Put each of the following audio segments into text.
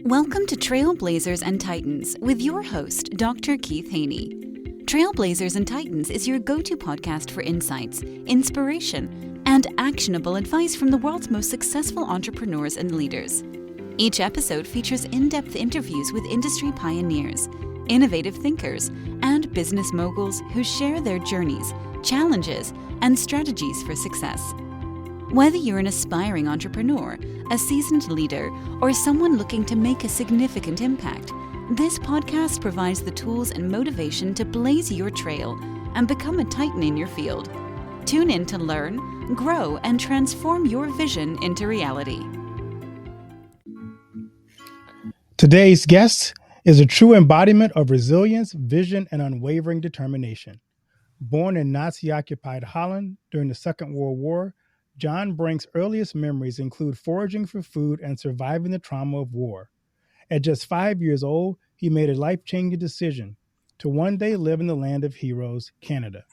Welcome to Trailblazers and Titans with your host, Dr. Keith Haney. Trailblazers and Titans is your go-to podcast for insights, inspiration, and actionable advice from the world's most successful entrepreneurs and leaders. Each episode features in-depth interviews with industry pioneers, innovative thinkers, and business moguls who share their journeys, challenges, and strategies for success. Whether you're an aspiring entrepreneur, a seasoned leader, or someone looking to make a significant impact, this podcast provides the tools and motivation to blaze your trail and become a titan in your field. Tune in to learn, grow, and transform your vision into reality. Today's guest is a true embodiment of resilience, vision, and unwavering determination. Born in Nazi-occupied Holland during the Second World War, John Brink's earliest memories include foraging for food and surviving the trauma of war. At just 5 years old, he made a life-changing decision to one day live in the land of heroes, Canada.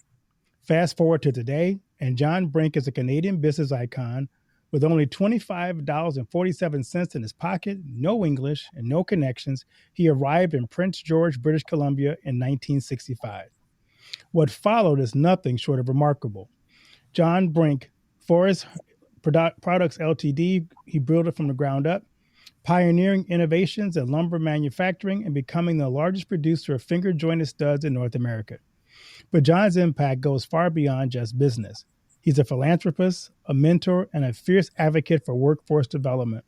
Fast forward to today, and John Brink is a Canadian business icon with only $25.47 in his pocket, no English, and no connections. He arrived in Prince George, British Columbia in 1965. What followed is nothing short of remarkable. John Brink, Forest Products Ltd., he built it from the ground up, pioneering innovations in lumber manufacturing and becoming the largest producer of finger-jointed studs in North America. But John's impact goes far beyond just business. He's a philanthropist, a mentor, and a fierce advocate for workforce development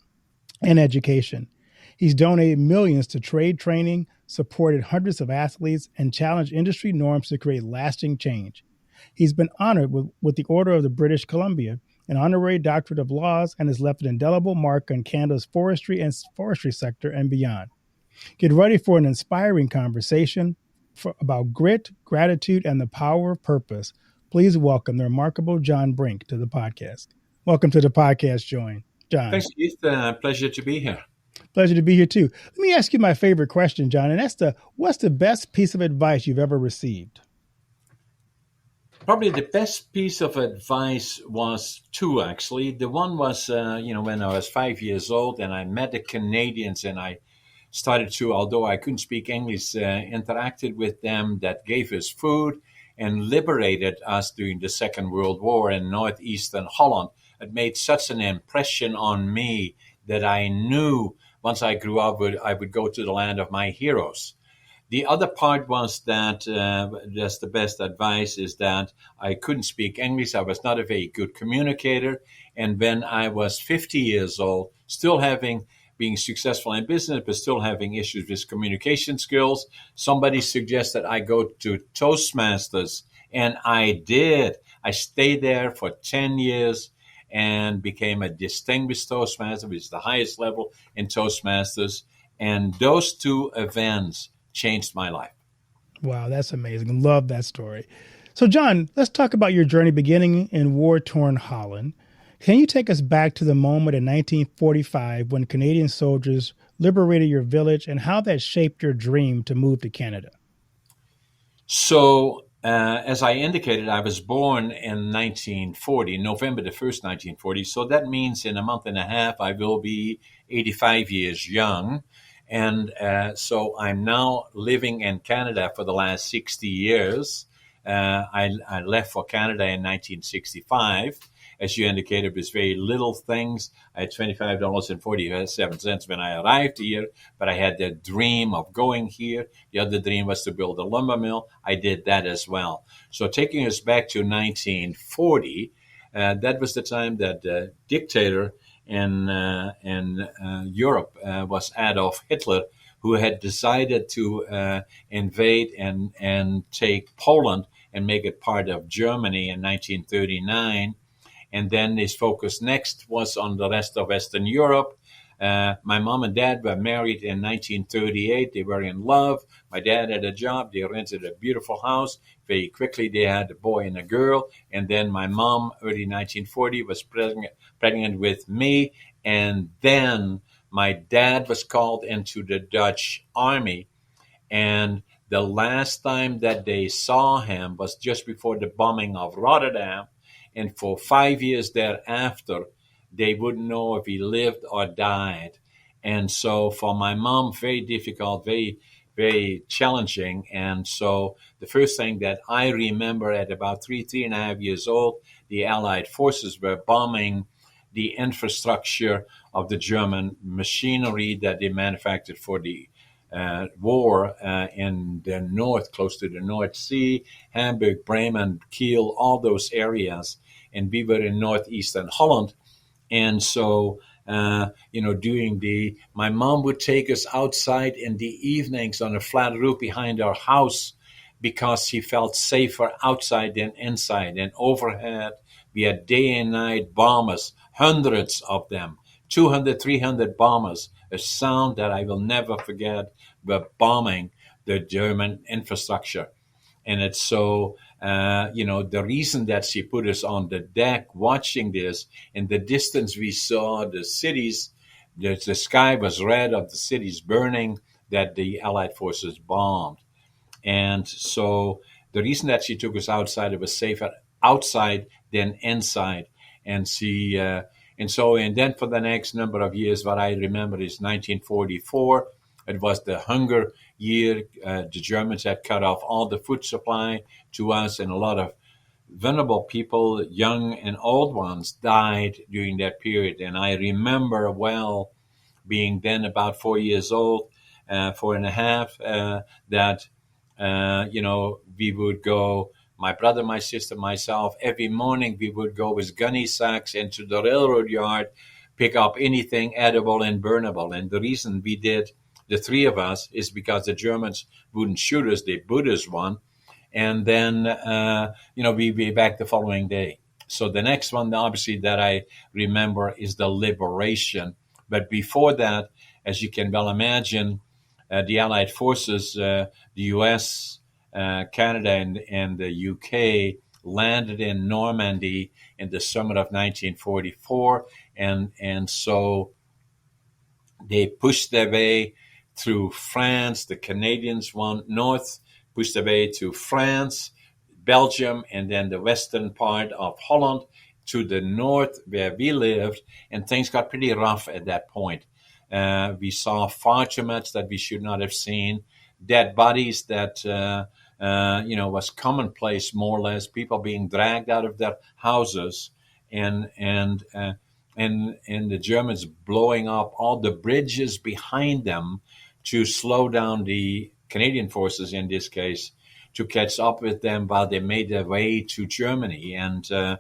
and education. He's donated millions to trade training, supported hundreds of athletes, and challenged industry norms to create lasting change. He's been honored with the Order of the British Columbia, an honorary doctorate of laws, and has left an indelible mark on Canada's forestry sector and beyond. Get ready for an inspiring conversation about grit, gratitude, and the power of purpose. Please welcome the remarkable John Brink to the podcast. Welcome to the podcast, John. Thanks, Keith. Pleasure to be here. Pleasure to be here, too. Let me ask you my favorite question, John, and that's what's the best piece of advice you've ever received? Probably the best piece of advice was two, actually. The one was, when I was 5 years old and I met the Canadians and I started to, although I couldn't speak English, interacted with them, that gave us food and liberated us during the Second World War in northeastern Holland. It made such an impression on me that I knew once I grew up I would go to the land of my heroes. The other part was that, that's the best advice, is that I couldn't speak English. I was not a very good communicator. And when I was 50 years old, being successful in business, but still having issues with communication skills, somebody suggested I go to Toastmasters. And I did. I stayed there for 10 years and became a distinguished Toastmaster, which is the highest level in Toastmasters. And those two events changed my life. Wow, that's amazing. Love that story. So, John, let's talk about your journey beginning in war-torn Holland. Can you take us back to the moment in 1945 when Canadian soldiers liberated your village and how that shaped your dream to move to Canada? So, as I indicated, I was born in 1940, November the 1st, 1940. So that means in a month and a half, I will be 85 years young. And so I'm now living in Canada for the last 60 years. I left for Canada in 1965. As you indicated, it was very little things. I had $25.47 when I arrived here, but I had the dream of going here. The other dream was to build a lumber mill. I did that as well. So taking us back to 1940, that was the time that the dictator in Europe was Adolf Hitler, who had decided to invade and take Poland and make it part of Germany in 1939. And then his focus next was on the rest of Western Europe. My mom and dad were married in 1938. They were in love. My dad had a job. They rented a beautiful house. Very quickly, they had a boy and a girl. And then my mom, early 1940, was pregnant with me. And then my dad was called into the Dutch army. And the last time that they saw him was just before the bombing of Rotterdam. And for 5 years thereafter, they wouldn't know if he lived or died. And so for my mom, very difficult, very, very challenging. And so the first thing that I remember at about 3.5 years old, the Allied forces were bombing the infrastructure of the German machinery that they manufactured for the war in the north, close to the North Sea, Hamburg, Bremen, Kiel, all those areas. And we were in northeastern Holland. And so, my mom would take us outside in the evenings on a flat roof behind our house because she felt safer outside than inside. And overhead, we had day and night bombers, hundreds of them, 200, 300 bombers, a sound that I will never forget, were bombing the German infrastructure. And it's so, the reason that she put us on the deck watching this, in the distance we saw the cities, the sky was red of the cities burning that the Allied forces bombed. And so the reason that she took us outside, it was safer outside than inside. And and then for the next number of years, what I remember is 1944. It was the hunger year. The Germans had cut off all the food supply to us, and a lot of vulnerable people, young and old ones, died during that period. And I remember well, being then about 4 years old, 4.5, that we would go, my brother, my sister, myself, every morning we would go with gunny sacks into the railroad yard, pick up anything edible and burnable. And the reason we did, the three of us, is because the Germans wouldn't shoot us, they boot us one. And then, we'd be back the following day. So the next one, obviously, that I remember is the liberation. But before that, as you can well imagine, the Allied forces, the U.S., Canada, and the UK landed in Normandy in the summer of 1944, and so they pushed their way through France. The Canadians went north, pushed their way to France, Belgium, and then the western part of Holland to the north where we lived, and things got pretty rough at that point. We saw far too much that we should not have seen. Dead bodies that, was commonplace, more or less. People being dragged out of their houses, and the Germans blowing up all the bridges behind them to slow down the Canadian forces, in this case, to catch up with them while they made their way to Germany. And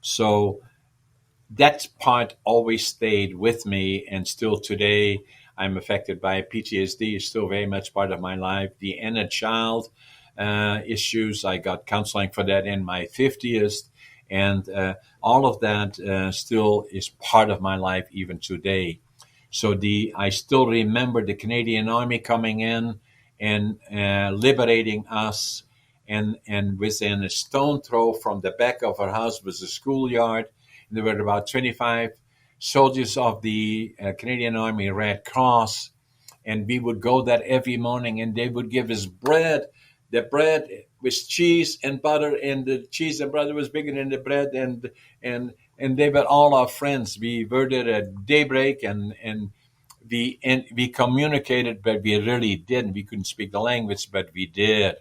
so that part always stayed with me, and still today I'm affected by PTSD. It's still very much part of my life. The inner child issues, I got counseling for that in my 50th, and all of that still is part of my life even today. So I still remember the Canadian Army coming in and liberating us, and within a stone throw from the back of our house was a schoolyard. There were about 25 soldiers of the Canadian Army Red Cross, and we would go there every morning, and they would give us bread. The bread with cheese and butter, and the cheese and butter was bigger than the bread, and they were all our friends. We were there at daybreak, and we communicated, but we really didn't. We couldn't speak the language, but we did.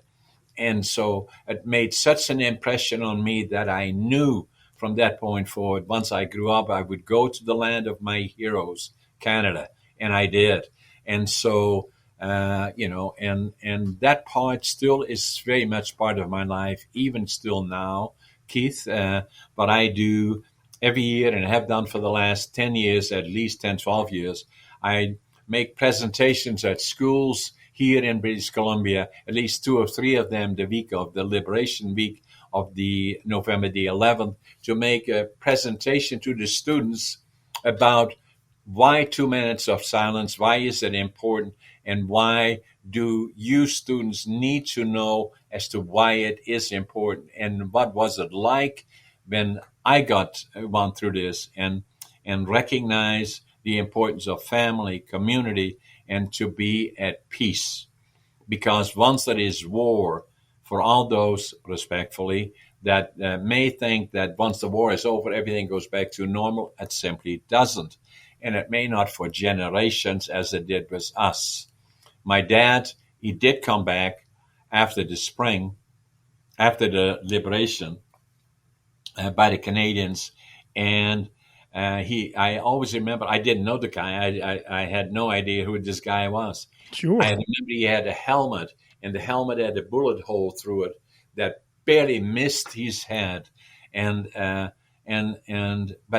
And so it made such an impression on me that I knew from that point forward, once I grew up, I would go to the land of my heroes, Canada, and I did. And so, and that part still is very much part of my life, even still now, Keith. But I do every year, and have done for the last 10 years, at least 10, 12 years, I make presentations at schools here in British Columbia, at least 2 or 3 of them the week of the Liberation Week of the November the 11th, to make a presentation to the students about why 2 minutes of silence, why is it important, and why do you students need to know as to why it is important, and what was it like when I gone through this, and recognize the importance of family, community, and to be at peace. Because once there is war, for all those, respectfully, that may think that once the war is over, everything goes back to normal, it simply doesn't. and it may not for generations as it did with us. My dad, he did come back after the spring, after the liberation by the Canadians, and I always remember, I didn't know the guy. I had no idea who this guy was. Sure. I remember he had a helmet, and the helmet had a bullet hole through it that barely missed his head, but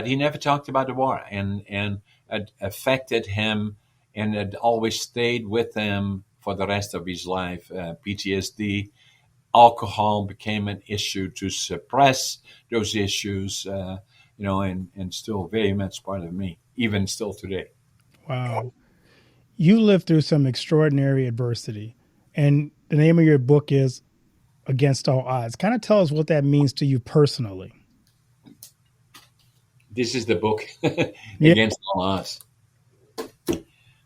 he never talked about the war, and it affected him, and it always stayed with him for the rest of his life. PTSD, alcohol became an issue to suppress those issues, and still very much part of me, even still today. Wow. You lived through some extraordinary adversity, and the name of your book is Against All Odds. Kind of tell us what that means to you personally. This is the book, Against All Odds.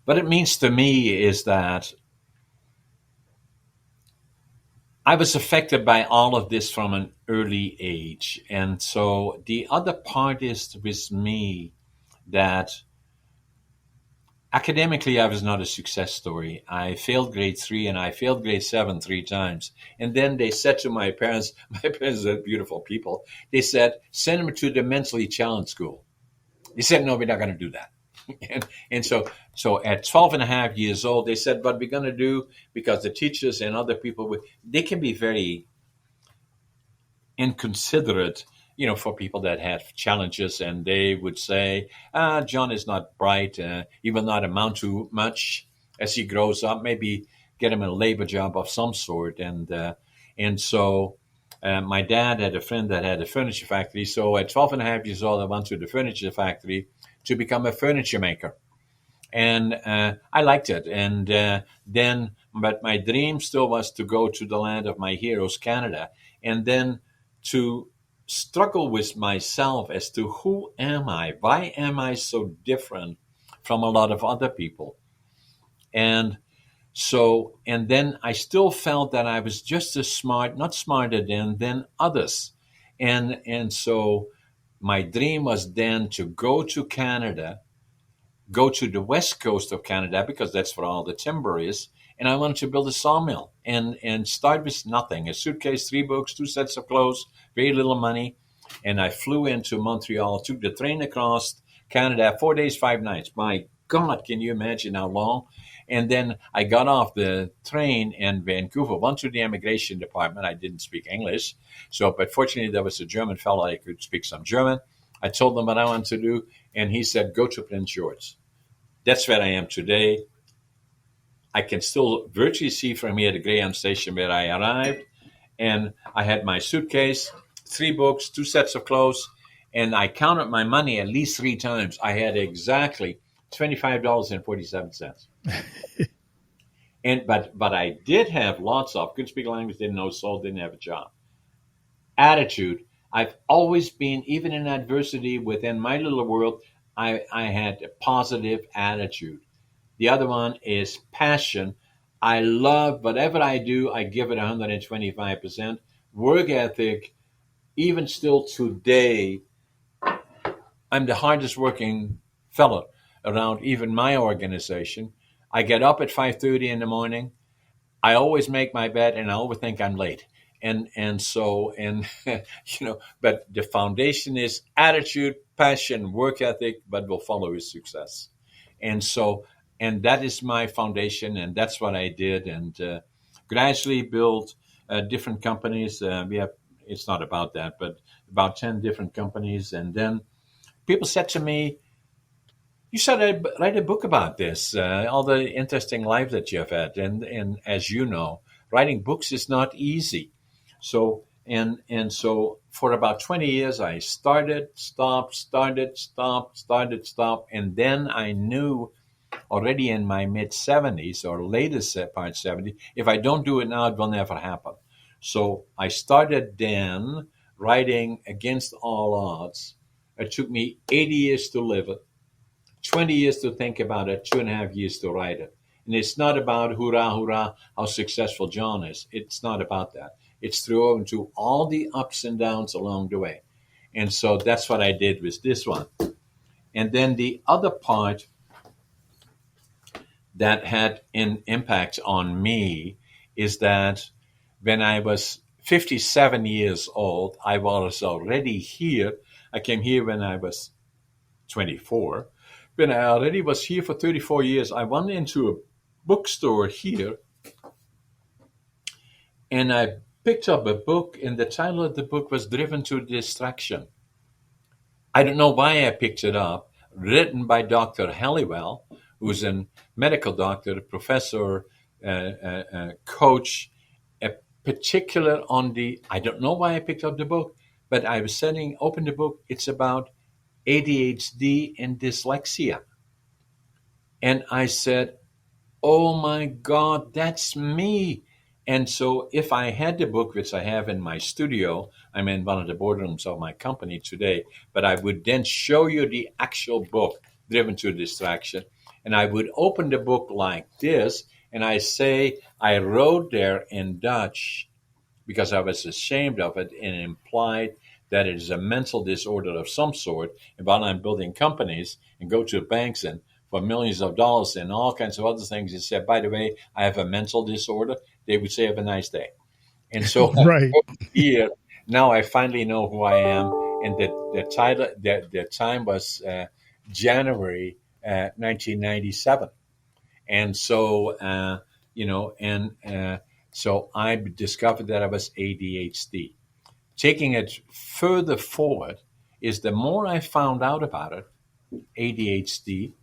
What it means to me is that I was affected by all of this from an early age. And so the other part is with me that academically, I was not a success story. I failed grade 3 and I failed grade 7 3 times. And then they said to my parents are beautiful people, they said, send them to the mentally challenged school. They said, no, we're not going to do that. and so at 12 and a half years old, they said, what we're going to do, because the teachers and other people, they can be very inconsiderate, for people that have challenges, and they would say, John is not bright, he will not amount to much as he grows up, maybe get him a labor job of some sort. And so my dad had a friend that had a furniture factory, so at 12 and a half years old, I went to the furniture factory to become a furniture maker. And I liked it. And but my dream still was to go to the land of my heroes, Canada, and then to struggle with myself as to who am I? Why am I so different from a lot of other people? And then I still felt that I was just as smart, not smarter than others. And so my dream was then to go to Canada, go to the west coast of Canada, because that's where all the timber is. And I wanted to build a sawmill and start with nothing. A suitcase, 3 books, 2 sets of clothes, very little money. And I flew into Montreal, took the train across Canada, 4 days, 5 nights. My God, can you imagine how long? And then I got off the train in Vancouver, went to the immigration department. I didn't speak English. But fortunately, there was a German fellow I could speak some German. I told him what I wanted to do, and he said, go to Prince George. That's where I am today. I can still virtually see from here the Greyhound station where I arrived. And I had my suitcase, 3 books, 2 sets of clothes, and I counted my money at least 3 times. I had exactly $25.47. But I did have lots of, couldn't speak language, didn't know soul, didn't have a job. Attitude. I've always been, even in adversity within my little world, I had a positive attitude. The other one is passion. I love whatever I do, I give it 125%. Work ethic, even still today, I'm the hardest working fellow around even my organization. I get up at 5:30 in the morning. I always make my bed, and I always think I'm late. But the foundation is attitude, passion, work ethic, but will follow is success. And that is my foundation, and that's what I did, and gradually built different companies. It's not about that, but about 10 different companies. And then people said to me, you should write a book about this, all the interesting life that you have had. And as you know, writing books is not easy. So for about 20 years, I started, stopped. And then I knew already in my mid-70s or latest part 70, if I don't do it now, it will never happen. So I started then writing Against All Odds. It took me 80 years to live it, 20 years to think about it, 2.5 years to write it. And it's not about hurrah, how successful John is. It's not about that. It's through all the ups and downs along the way. And so that's what I did with this one. And then the other part that had an impact on me is that when I was 57 years old, I was already here. I came here when I was 24. When I already was here for 34 years, I went into a bookstore here and I picked up a book, and the title of the book was Driven to Distraction. I don't know why I picked it up, written by Dr. Halliwell, who's a medical doctor, professor, coach, a particular on the, I don't know why I picked up the book, but I was open the book, it's about ADHD and dyslexia. And I said, oh my God, that's me. And so if I had the book, which I have in my studio, I'm in one of the boardrooms of my company today, but I would then show you the actual book, Driven to Distraction. And I would open the book like this, and I wrote there in Dutch because I was ashamed of it and implied that it is a mental disorder of some sort. And while I'm building companies and go to banks and for millions of dollars and all kinds of other things, and said, by the way, I have a mental disorder, they would say, have a nice day. And so Right. here, now I finally know who I am. And the time was January 1997. And so, so I discovered that I was ADHD. Taking it further forward is the more I found out about it, ADHD,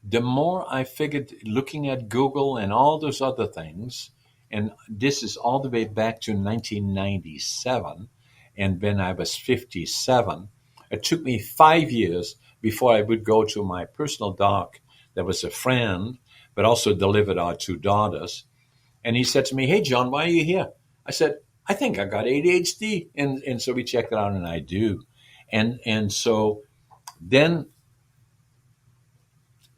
the more I figured, looking at Google and all those other things, and this is all the way back to 1997, and when I was 57, it took me 5 years before I would go to my personal doc that was a friend, but also delivered our 2 daughters. And he said to me, hey, John, why are you here? I said, I think I got ADHD. And so we checked it out, and I do. And so then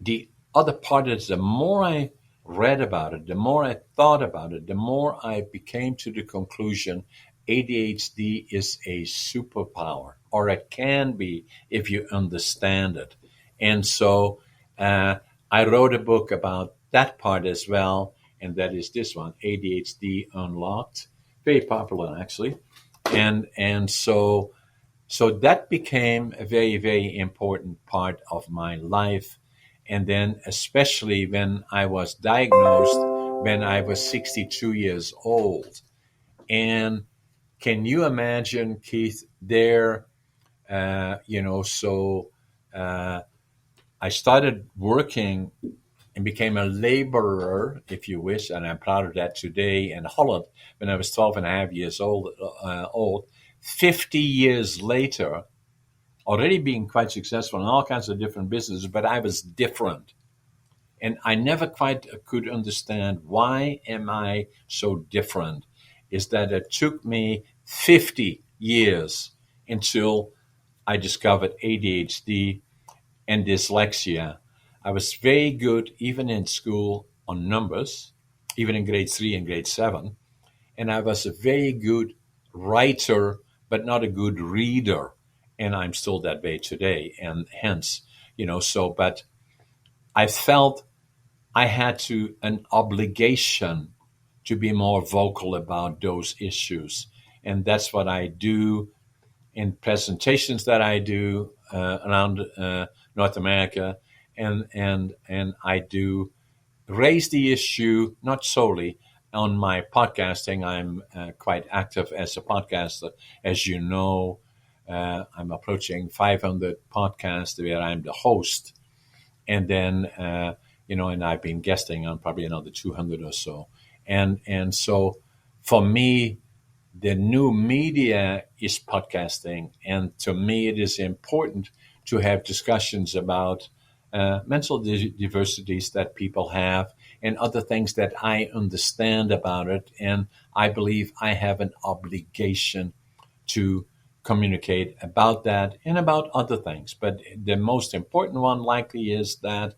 the other part is the more I read about it, the more I thought about it, the more I became to the conclusion ADHD is a superpower, or it can be if you understand it. And so I wrote a book about that part as well, and that is this one, ADHD Unlocked. Very popular, actually. And so that became a very, very important part of my life. And then especially when I was diagnosed when I was 62 years old. And can you imagine, Keith, I started working and became a laborer, if you wish, and I'm proud of that today, in Holland when I was 12 and a half years old. 50 years later, already being quite successful in all kinds of different businesses, but I was different. And I never quite could understand why am I so different. Is that it took me 50 years until I discovered ADHD and dyslexia. I was very good, even in school, on numbers, even in grade 3 and grade 7. And I was a very good writer, but not a good reader. And I'm still that way today. And hence, but I felt I had an obligation to be more vocal about those issues. And that's what I do in presentations that I do around North America. And I do raise the issue, not solely on my podcasting. I'm quite active as a podcaster. As you know, I'm approaching 500 podcasts where I'm the host. And then, and I've been guesting on probably another 200 or so. And so for me, the new media is podcasting. And to me, it is important to have discussions about mental diversities that people have and other things that I understand about it. And I believe I have an obligation to communicate about that and about other things. But the most important one likely is that,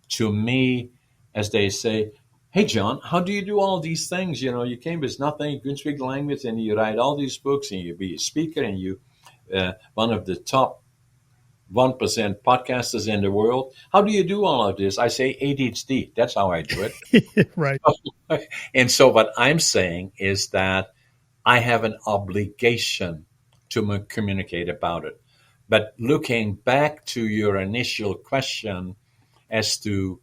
to me, as they say, hey, John, how do you do all these things? You came with nothing, you couldn't speak the language, and you write all these books, and you be a speaker, and you one of the top 1% podcasters in the world. How do you do all of this? I say ADHD. That's how I do it. Right. And so what I'm saying is that I have an obligation to communicate about it. But looking back to your initial question as to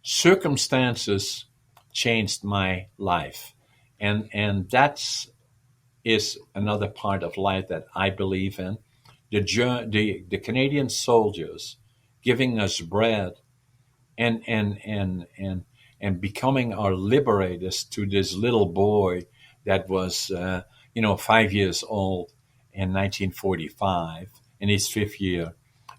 circumstances changed my life. And that's is another part of life that I believe in. The Canadian soldiers giving us bread and becoming our liberators to this little boy that was 5 years old in 1945 in his fifth year,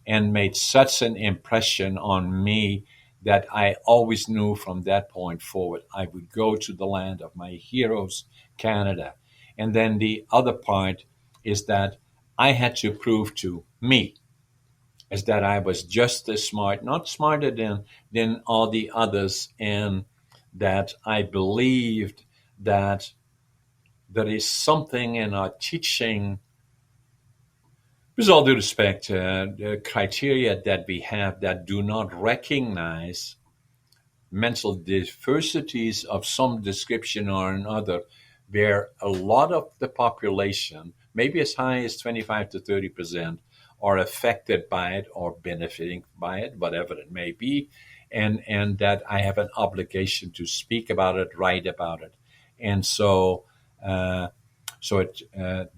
and made such an impression on me that I always knew from that point forward I would go to the land of my heroes, Canada. And then the other part is that I had to prove to me is that I was just as smart, not smarter than all the others, and that I believed that there is something in our teaching, with all due respect, the criteria that we have that do not recognize mental diversities of some description or another, where a lot of the population, maybe as high as 25 to 30%, are affected by it or benefiting by it, whatever it may be, and that I have an obligation to speak about it, write about it, and uh,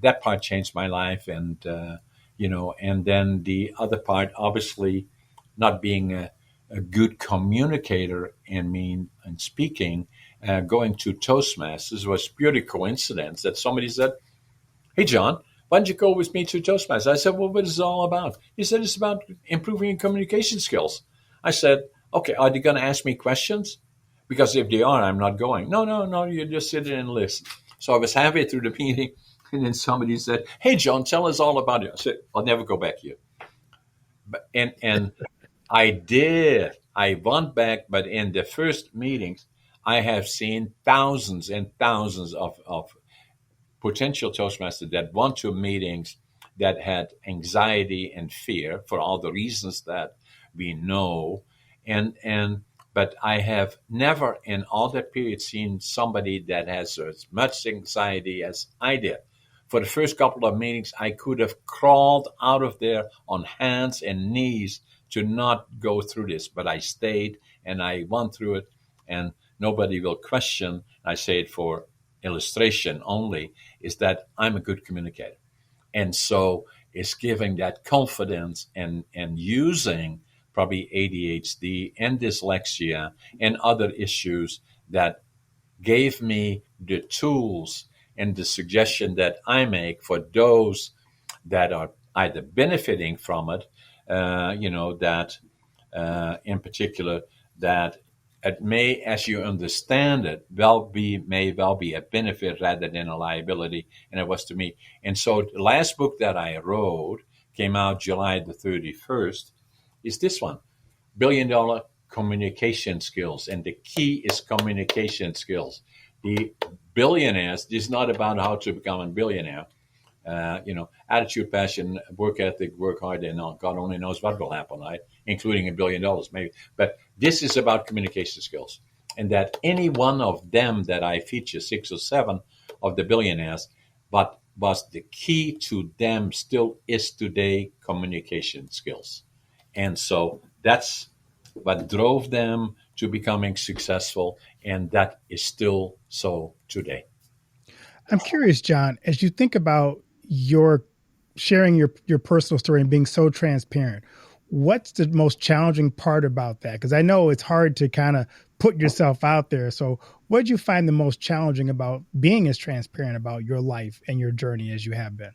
that part changed my life, and then the other part, obviously, not being a good communicator and speaking, going to Toastmasters was purely coincidence that somebody said, "Hey, John, why don't you go with me to Toastmasters?" I said, "Well, what is it all about?" He said, "It's about improving your communication skills." I said, "Okay, are they going to ask me questions? Because if they are, I'm not going." "No, no, no, you just sit there and listen." So I was halfway through the meeting, and then somebody said, "Hey, John, tell us all about it." I said, "I'll never go back here." And I did. I went back, but in the first meetings, I have seen thousands and thousands of potential Toastmasters that went to meetings that had anxiety and fear for all the reasons that we know. And but I have never in all that period seen somebody that has as much anxiety as I did. For the first couple of meetings, I could have crawled out of there on hands and knees to not go through this, but I stayed and I went through it, and nobody will question. I say it for illustration only, is that I'm a good communicator. And so it's giving that confidence and using probably ADHD and dyslexia and other issues that gave me the tools and the suggestion that I make for those that are either benefiting from it, that in particular, that it may, as you understand it, may well be a benefit rather than a liability, and it was to me. And so the last book that I wrote came out July the 31st, is this one, $1 billion Communication Skills, and the key is communication skills. The billionaires, this is not about how to become a billionaire. Attitude, passion, work ethic, work hard, and God only knows what will happen, right? Including $1 billion, maybe. But this is about communication skills. And that any one of them that I feature, 6 or 7 of the billionaires, but was the key to them still is today communication skills. And so that's what drove them to becoming successful. And that is still so today. I'm curious, John, as you think about your sharing your personal story and being so transparent, what's the most challenging part about that? Because I know it's hard to kind of put yourself out there. So what did you find the most challenging about being as transparent about your life and your journey as you have been?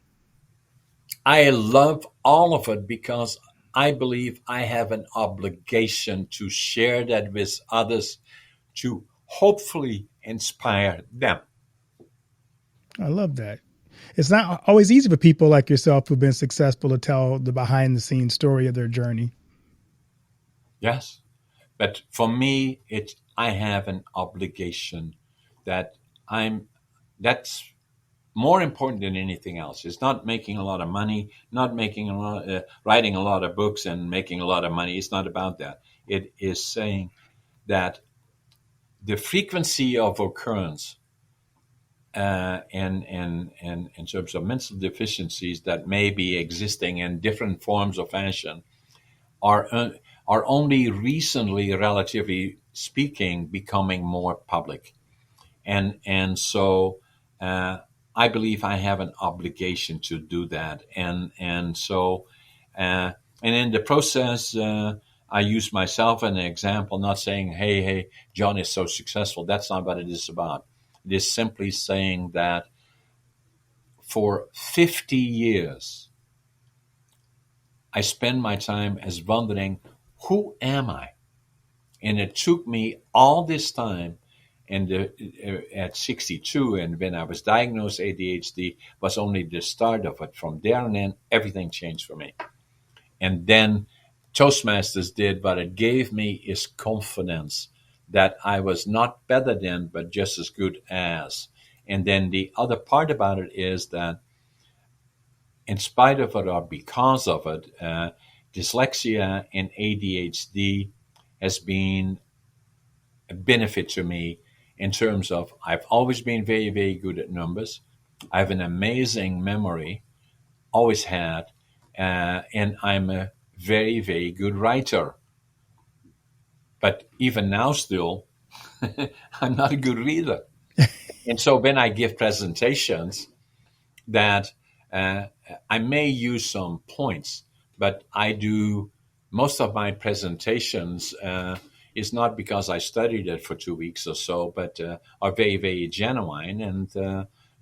I love all of it because I believe I have an obligation to share that with others to hopefully inspire them. I love that. It's not always easy for people like yourself who've been successful to tell the behind the scenes story of their journey. Yes. But for me, I have an obligation that that's more important than anything else. It's not making a lot of money, not making a lot, writing a lot of books and making a lot of money. It's not about that. It is saying that the frequency of occurrence and in terms of mental deficiencies that may be existing in different forms of fashion are only recently, relatively speaking, becoming more public. And so I believe I have an obligation to do that. And so and in the process, I use myself as an example, not saying, hey, John is so successful. That's not what it is about. It is simply saying that for 50 years, I spend my time as wondering, who am I? And it took me all this time, and at 62, and when I was diagnosed ADHD, was only the start of it. From there on in, everything changed for me. And then Toastmasters did what it gave me is confidence that I was not better than, but just as good as. And then the other part about it is that in spite of it or because of it, dyslexia and ADHD has been a benefit to me in terms of I've always been very, very good at numbers. I have an amazing memory, always had, and I'm a very, very good writer. But even now still, I'm not a good reader. And so when I give presentations that I may use some points, but I do most of my presentations is not because I studied it for 2 weeks or so, but are very, very genuine and,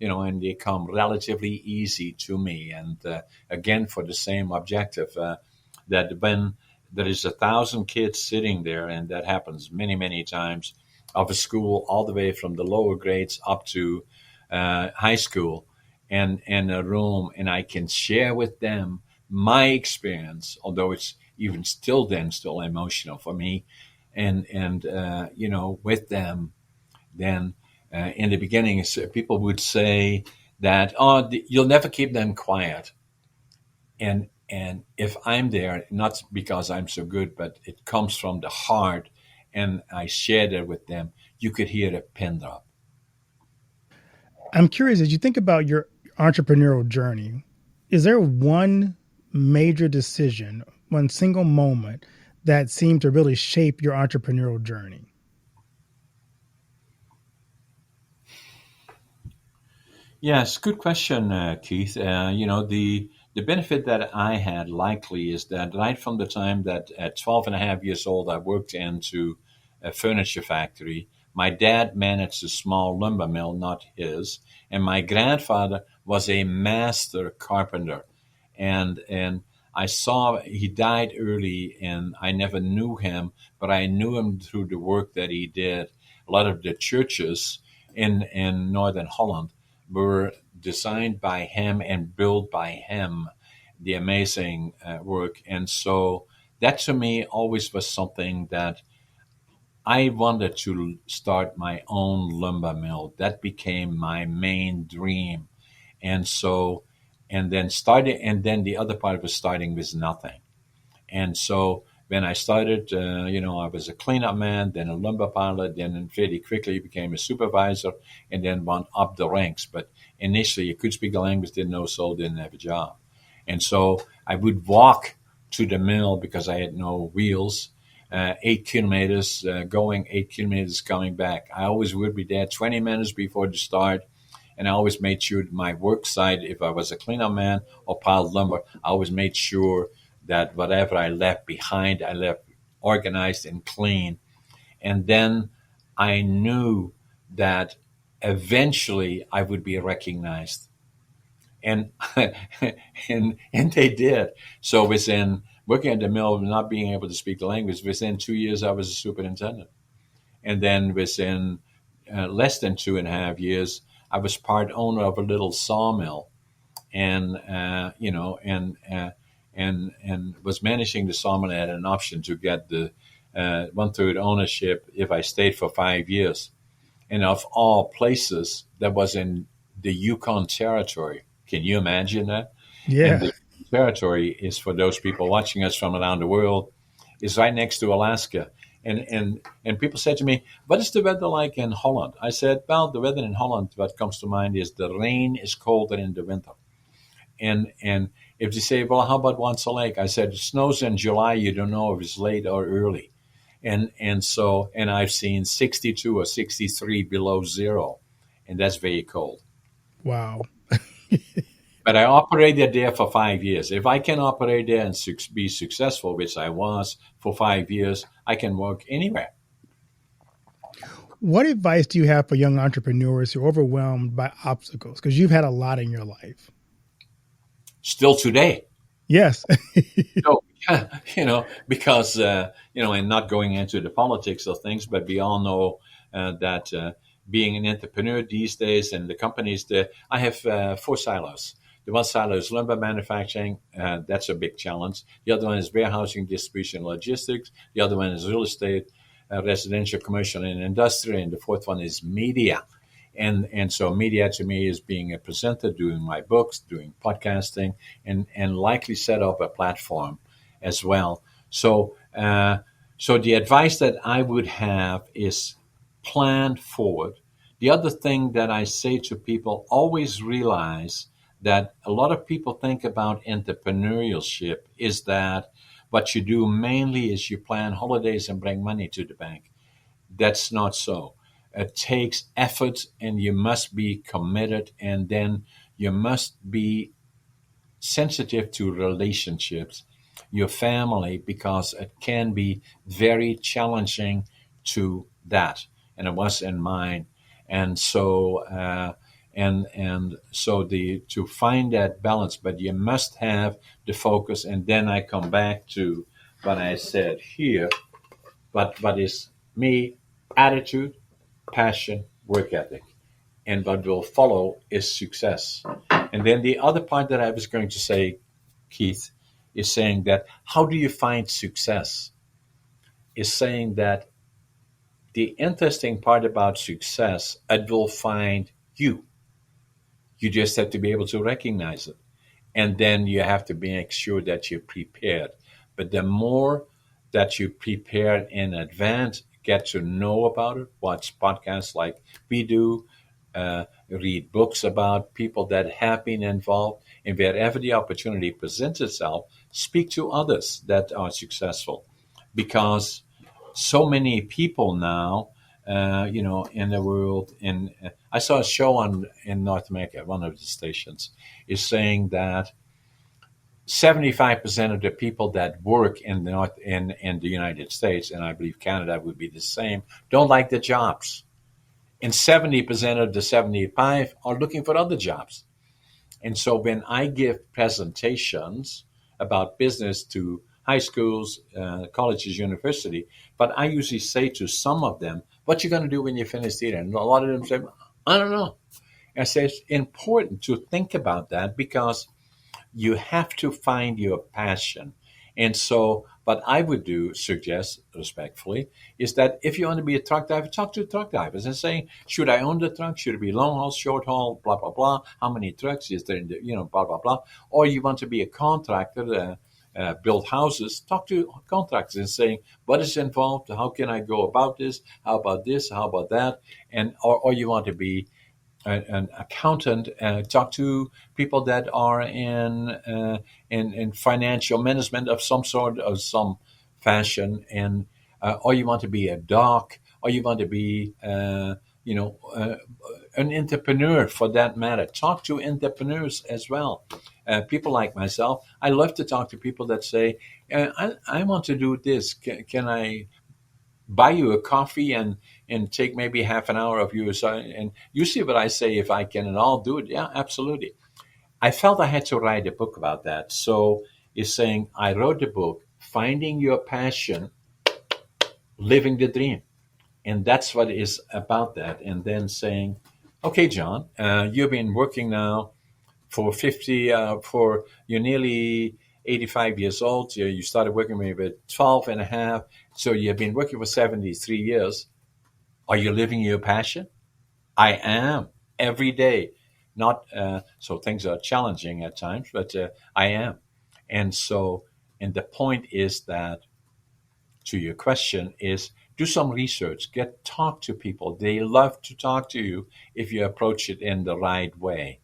and they come relatively easy to me. And again, for the same objective, that when there is 1,000 kids sitting there, and that happens many, many times, of a school all the way from the lower grades up to high school, and in a room, and I can share with them my experience, although it's even still emotional for me, and with them, then in the beginning, people would say that, you'll never keep them quiet, and if I'm there, not because I'm so good, but it comes from the heart, and I share that with them, you could hear a pin drop. I'm curious, as you think about your entrepreneurial journey, is there one major decision, one single moment that seemed to really shape your entrepreneurial journey? Yes, good question, Keith. The benefit that I had likely is that right from the time that at 12 and a half years old, I worked into a furniture factory. My dad managed a small lumber mill, not his, and my grandfather was a master carpenter. And I saw he died early, and I never knew him, but I knew him through the work that he did. A lot of the churches in northern Holland were designed by him and built by him, the amazing work. And so that to me always was something that I wanted to start my own lumber mill. That became my main dream. And so, and then the other part was starting with nothing. And so when I started, I was a cleanup man, then a lumber pilot, then very quickly became a supervisor, and then went up the ranks. But initially, I could speak the language, didn't know soul, didn't have a job. And so I would walk to the mill because I had no wheels, 8 kilometers going, 8 kilometers coming back. I always would be there 20 minutes before the start. And I always made sure my work site, if I was a cleanup man or piled lumber, I always made sure that whatever I left behind, I left organized and clean. And then I knew that eventually I would be recognized. And and they did. So within working at the mill, not being able to speak the language, within 2 years I was a superintendent. And then within less than 2.5 years, I was part owner of a little sawmill, and and was managing the sawmill. I had an option to get the 1/3 ownership if I stayed for 5 years. And of all places, that was in the Yukon Territory. Can you imagine that? And Yeah. the territory is, for those people watching us from around the world, is right next to Alaska. And people said to me, what is the weather like in Holland? I said, well, the weather in Holland, what comes to mind is the rain is colder in the winter. And if they say, well, how about once a lake? I said, it snows in July. You don't know if it's late or early. And I've seen 62 or 63 below zero, and that's very cold. Wow. But I operated there for 5 years. If I can operate there and be successful, which I was for 5 years, I can work anywhere. What advice do you have for young entrepreneurs who are overwhelmed by obstacles? Because you've had a lot in your life. Still today. Yes. So, because, and not going into the politics of things, but we all know that being an entrepreneur these days and the companies that I have 4 silos. The one silo is lumber manufacturing. That's a big challenge. The other one is warehousing, distribution, logistics. The other one is real estate, residential, commercial, and industrial. And the fourth one is media. And so media to me is being a presenter, doing my books, doing podcasting, and likely set up a platform as well. So the advice that I would have is plan forward. The other thing that I say to people, always realize that a lot of people think about entrepreneurship is that what you do mainly is you plan holidays and bring money to the bank. That's not so. It takes effort, and you must be committed, and then you must be sensitive to relationships, your family, because it can be very challenging to that. And it was in mine. And so, to find that balance, but you must have the focus. And then I come back to what I said here, but what is me, attitude, passion, work ethic. And what will follow is success. And then the other part that I was going to say, Keith, is saying that how do you find success? Is saying that the interesting part about success, it will find you. You just have to be able to recognize it. And then you have to make sure that you're prepared. But the more that you prepare in advance, get to know about it, watch podcasts like we do, read books about people that have been involved, and wherever the opportunity presents itself, speak to others that are successful. Because so many people now, in the world, and I saw a show in North America, one of the stations, is saying that 75% of the people that work in the United States, and I believe Canada would be the same, don't like the jobs. And 70% of the 75 are looking for other jobs. And so when I give presentations about business to high schools, colleges, university, but I usually say to some of them, what you going to do when you finish theater? And a lot of them say, I don't know. And I say it's important to think about that because you have to find your passion. And so what I would suggest respectfully, is that if you want to be a truck driver, talk to truck drivers and say, should I own the truck? Should it be long haul, short haul, blah, blah, blah? How many trucks is there in the, blah, blah, blah. Or you want to be a contractor, build houses, talk to contractors and saying, what is involved? How can I go about this? How about this? How about that? And or you want to be an accountant, talk to people that are in financial management of some sort, of some fashion, and or you want to be a doc, or you want to be an entrepreneur for that matter. Talk to entrepreneurs as well. People like myself, I love to talk to people that say, I want to do this. Can I buy you a coffee and take maybe half an hour of yours? And you see what I say, if I can and I'll do it. Yeah, absolutely. I felt I had to write a book about that. So it's saying I wrote the book, Finding Your Passion, Living the Dream. And that's what it is about that. And then saying, okay, John, you've been working now for you're nearly 85 years old. You started working maybe at 12 and a half. So you've been working for 73 years. Are you living your passion? I am every day. Not so things are challenging at times, but I am. And so, and the point is that, to your question, is do some research, talk to people. They love to talk to you if you approach it in the right way.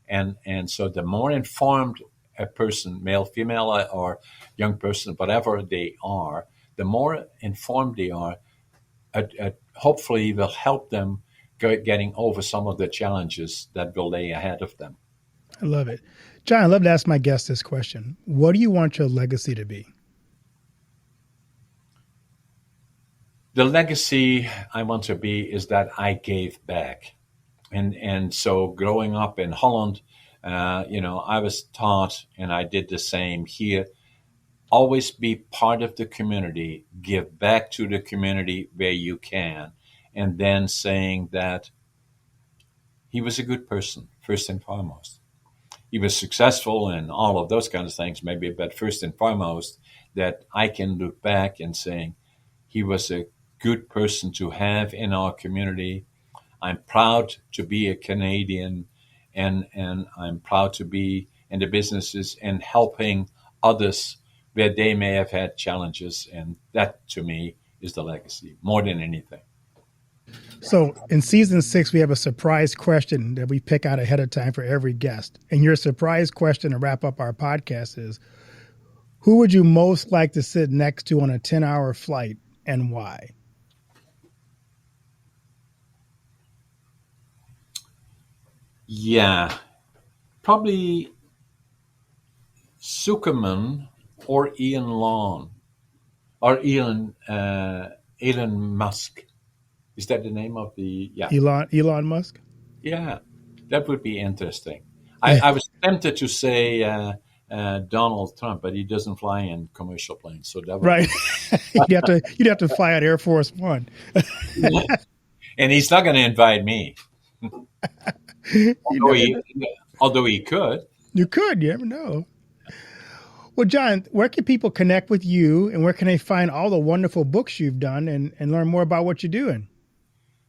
And so the more informed a person, male, female, or young person, whatever they are, the more informed they are, hopefully will help them getting over some of the challenges that will lay ahead of them. I love it. John, I'd love to ask my guest this question. What do you want your legacy to be? The legacy I want to be is that I gave back. And so growing up in Holland, I was taught, and I did the same here, always be part of the community, give back to the community where you can, and then saying that he was a good person, first and foremost. He was successful and all of those kind of things, maybe, but first and foremost, that I can look back and saying he was a good person to have in our community. I'm proud to be a Canadian, and I'm proud to be in the businesses and helping others where they may have had challenges. And that, to me, is the legacy more than anything. So in season 6, we have a surprise question that we pick out ahead of time for every guest. And your surprise question to wrap up our podcast is, who would you most like to sit next to on a 10-hour flight and why? Yeah, probably Zuckerman or Elon Musk. Is that the name of the? Yeah, Elon Musk. Yeah, that would be interesting. I was tempted to say Donald Trump, but he doesn't fly in commercial planes, so that would right. you'd have to fly at Air Force One. And he's not going to invite me. Although he could. You could. You never know. Well, John, where can people connect with you, and where can they find all the wonderful books you've done and learn more about what you're doing?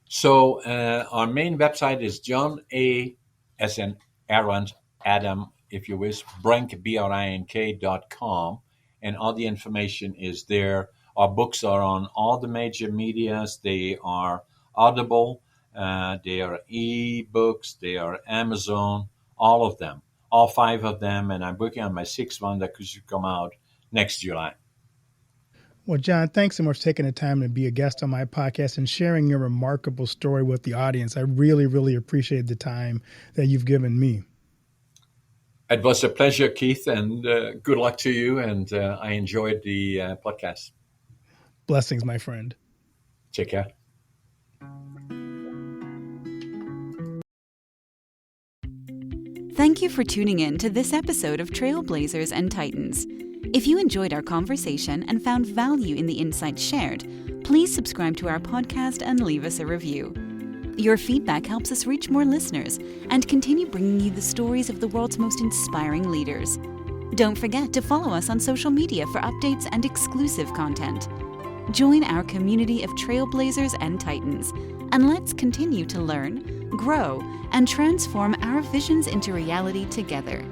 So our main website is John A. as in Aaron, Adam, if you wish, Brink, BRINK.com, and all the information is there. Our books are on all the major medias. They are Audible, they are e-books, they are Amazon, all of them, all 5 of them, and I'm working on my 6th one that should come out next July. Well, John, thanks so much for taking the time to be a guest on my podcast and sharing your remarkable story with the audience. I really, really appreciate the time that you've given me. It was a pleasure, Keith, and good luck to you. And I enjoyed the podcast. Blessings, my friend. Take care. Thank you for tuning in to this episode of Trailblazers and Titans. If you enjoyed our conversation and found value in the insights shared, please subscribe to our podcast and leave us a review. Your feedback helps us reach more listeners and continue bringing you the stories of the world's most inspiring leaders. Don't forget to follow us on social media for updates and exclusive content. Join our community of Trailblazers and Titans, and let's continue to learn, grow, and transform our visions into reality together.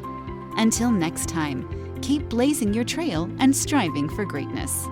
Until next time, keep blazing your trail and striving for greatness.